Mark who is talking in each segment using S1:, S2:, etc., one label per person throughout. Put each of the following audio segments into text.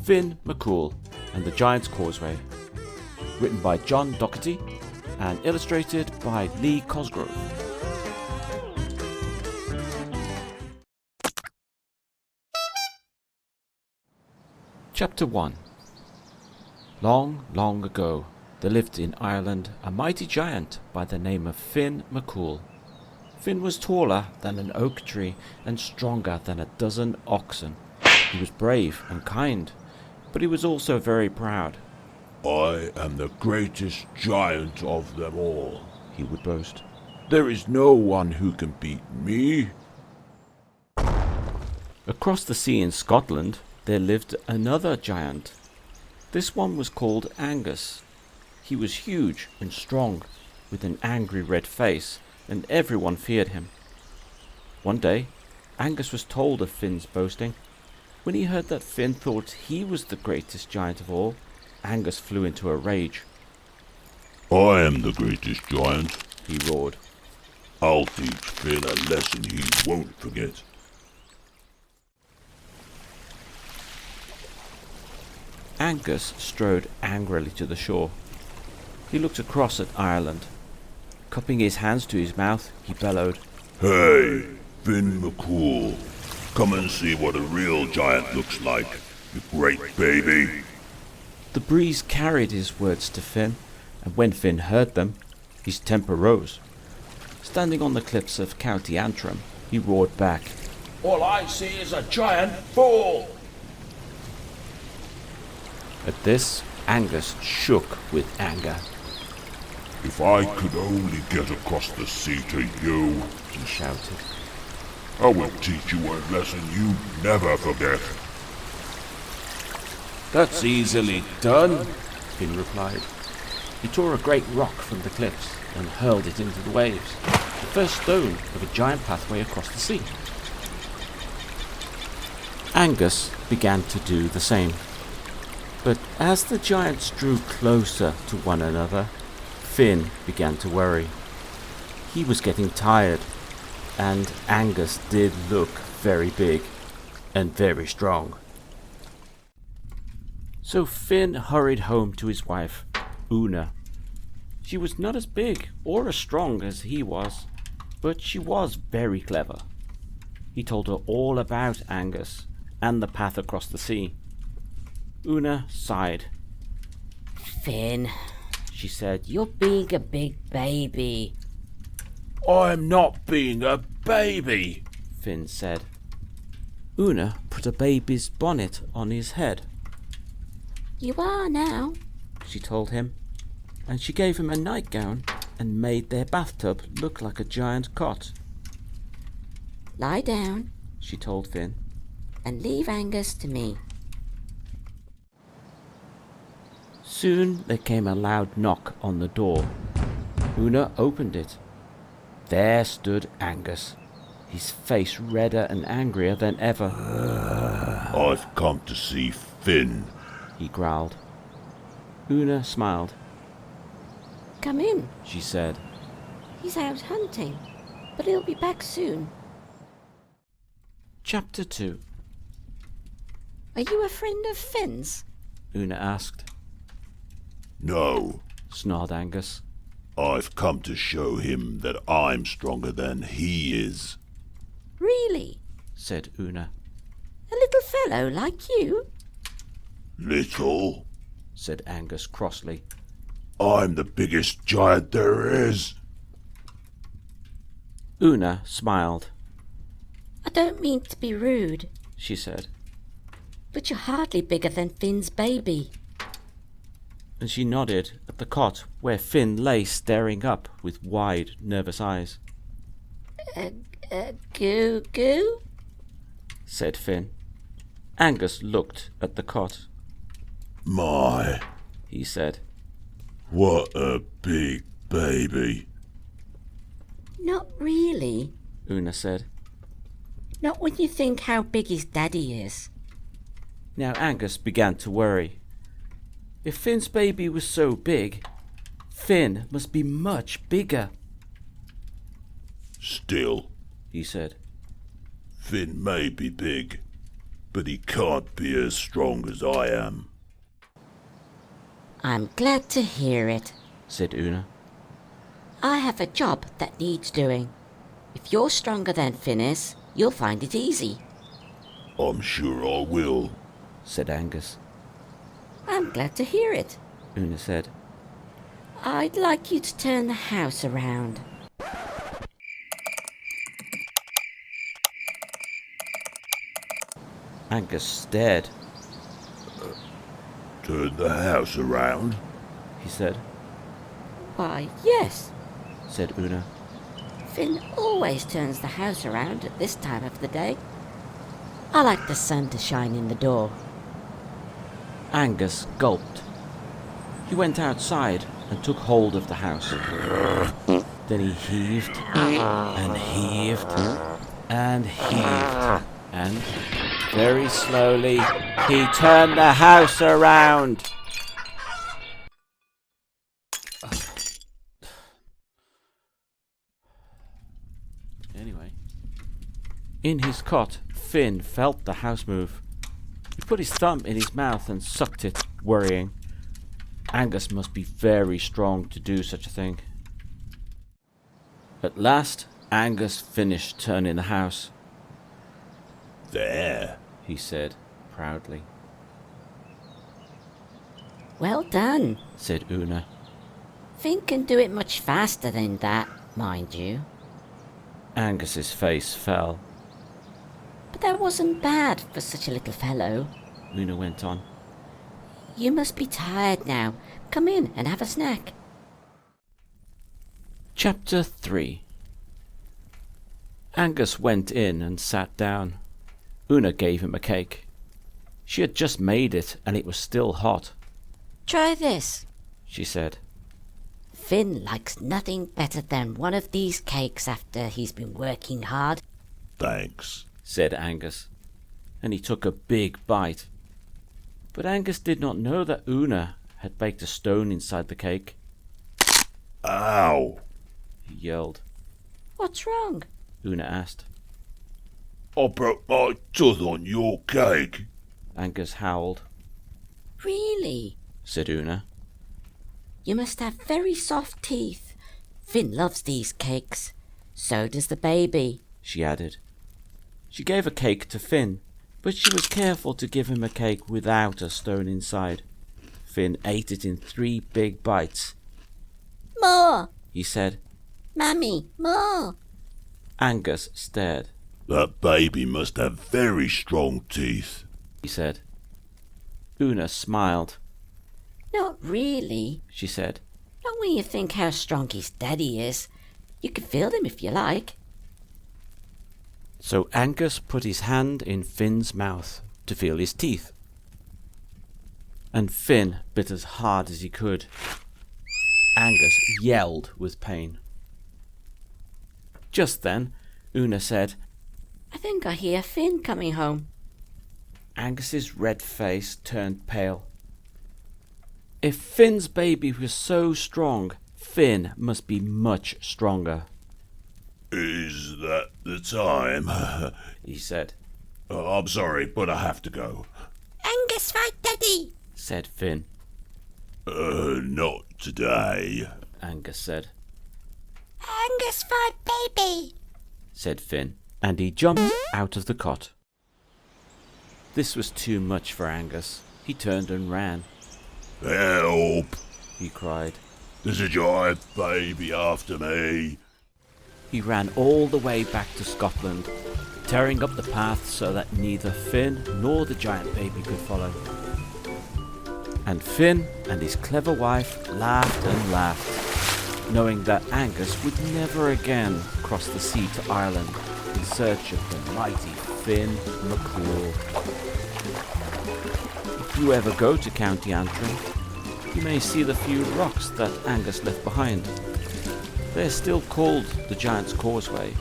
S1: Finn MacCool and the Giant's Causeway, written by John Dougherty and illustrated by Lee Cosgrove. Chapter 1. Long, long ago, there lived in Ireland a mighty giant by the name of Finn MacCool. Finn was taller than an oak tree and stronger than a dozen oxen. He was brave and kind, but he was also very proud.
S2: "I am the greatest giant of them all," he would boast. "There is no one who can beat me."
S1: Across the sea in Scotland, there lived another giant. This one was called Angus. He was huge and strong, with an angry red face, and everyone feared him. One day, Angus was told of Finn's boasting. When he heard that Finn thought he was the greatest giant of all, Angus flew into a rage.
S2: "I am the greatest giant,"
S1: he roared.
S2: "I'll teach Finn a lesson he won't forget."
S1: Angus strode angrily to the shore. He looked across at Ireland. Cupping his hands to his mouth, he bellowed,
S2: "Hey, Finn MacCool, come and see what a real giant looks like, you great baby."
S1: The breeze carried his words to Finn, and when Finn heard them, his temper rose. Standing on the cliffs of County Antrim, he roared back,
S2: "All I see is a giant fool!"
S1: At this, Angus shook with anger.
S2: "If I could only get across the sea to you,"
S1: he shouted,
S2: "I will teach you a lesson you never forget."
S1: "That's easily done," Finn replied. He tore a great rock from the cliffs and hurled it into the waves, the first stone of a giant pathway across the sea. Angus began to do the same. But as the giants drew closer to one another, Finn began to worry. He was getting tired, and Angus did look very big and very strong. So Finn hurried home to his wife, Oona. She was not as big or as strong as he was, but she was very clever. He told her all about Angus and the path across the sea. Oona sighed.
S3: "Finn," she said, "you're being a big baby."
S2: "I'm not being a baby,"
S1: Finn said. Oona put a baby's bonnet on his head.
S3: "You are now,"
S1: she told him, and she gave him a nightgown and made their bathtub look like a giant cot.
S3: "Lie down,"
S1: she told Finn,
S3: "and leave Angus to me."
S1: Soon there came a loud knock on the door. Oona opened it. There stood Angus, his face redder and angrier than ever.
S2: "I've come to see Finn,"
S1: he growled. Oona smiled.
S3: "Come in,"
S1: she said.
S3: "He's out hunting, but he'll be back soon."
S1: Chapter 2.
S3: "Are you a friend of Finn's?"
S1: Oona asked.
S2: "No,"
S1: snarled Angus.
S2: "I've come to show him that I'm stronger than he is."
S3: "Really?"
S1: said Oona.
S3: "A little fellow like you?"
S2: "Little,"
S1: said Angus crossly.
S2: "I'm the biggest giant there is."
S1: Oona smiled.
S3: "I don't mean to be rude,
S1: she said,
S3: but you're hardly bigger than Finn's baby."
S1: and she nodded at the cot where Finn lay staring up with wide, nervous eyes.
S3: Goo goo?"
S1: said Finn. Angus looked at the cot.
S2: "My,
S1: he said.
S2: What a big baby."
S3: "Not really.
S1: Oona said.
S3: Not when you think how big his daddy is."
S1: Now Angus began to worry. If Finn's baby was so big, Finn must be much bigger.
S2: "Still,"
S1: he said.
S2: "Finn may be big, but he can't be as strong as I am.
S3: I'm glad to hear it,
S1: said Oona.
S3: I have a job that needs doing. If you're stronger than Finn is, you'll find it easy.
S2: I'm sure I will,
S1: said Angus.
S3: I'm glad to hear it,
S1: Oona said.
S3: I'd like you to turn the house around.
S1: Angus stared.
S2: Turn the house around,
S1: he said.
S3: Why, yes,
S1: said Oona.
S3: Finn always turns the house around at this time of the day. I like the sun to shine in the door.
S1: Angus gulped. He went outside and took hold of the house. Then he heaved and heaved and heaved, and very slowly he turned the house around. Anyway, in his cot, Finn felt the house move. He put his thumb in his mouth and sucked it, worrying. Angus must be very strong to do such a thing. At last, Angus finished turning the house.
S2: There,
S1: he said proudly.
S3: Well done,
S1: said Oona.
S3: Finn can do it much faster than that, mind you.
S1: Angus's face fell.
S3: But that wasn't bad for such a little fellow,
S1: Oona went on.
S3: You must be tired now. Come in and have a snack.
S1: Chapter 3. Angus went in and sat down. Oona gave him a cake. She had just made it and it was still hot.
S3: Try this,
S1: she said.
S3: Finn likes nothing better than one of these cakes after he's been working hard.
S2: Thanks,
S1: said Angus, and he took a big bite. But Angus did not know that Oona had baked a stone inside the cake.
S2: Ow!
S1: He yelled.
S3: What's wrong?
S1: Oona asked.
S2: I broke my tooth on your cake.
S1: Angus howled.
S3: Really?
S1: Said Oona.
S3: You must have very soft teeth. Finn loves these cakes. So does the baby,
S1: she added. She gave a cake to Finn, but she was careful to give him a cake without a stone inside. Finn ate it in 3 big bites.
S3: More,
S1: he said.
S3: Mummy, more.
S1: Angus stared.
S2: That baby must have very strong teeth,
S1: he said. Oona smiled.
S3: Not really,
S1: she said.
S3: Not when you think how strong his daddy is. You can feel them if you like.
S1: So Angus put his hand in Finn's mouth to feel his teeth. And Finn bit as hard as he could. Angus yelled with pain. Just then, Oona said,
S3: I think I hear Finn coming home.
S1: Angus's red face turned pale. If Finn's baby was so strong, Finn must be much stronger.
S2: Is that the time?
S1: he said.
S2: I'm sorry, but I have to go.
S3: Angus, fight Daddy,
S1: said Finn.
S2: Not today,
S1: Angus said.
S3: Angus, fight Baby,
S1: said Finn, and he jumped out of the cot. This was too much for Angus. He turned and ran.
S2: Help!
S1: He cried.
S2: There's a giant baby after me.
S1: He ran all the way back to Scotland, tearing up the path so that neither Finn nor the giant baby could follow. And Finn and his clever wife laughed and laughed, knowing that Angus would never again cross the sea to Ireland in search of the mighty Finn MacCool. If you ever go to County Antrim, you may see the few rocks that Angus left behind. They are still called the Giant's Causeway,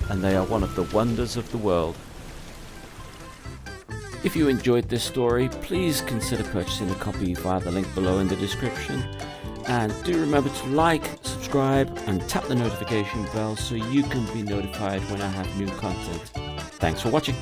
S1: and they are one of the wonders of the world. If you enjoyed this story, please consider purchasing a copy via the link below in the description. And do remember to like, subscribe, and tap the notification bell so you can be notified when I have new content. Thanks for watching.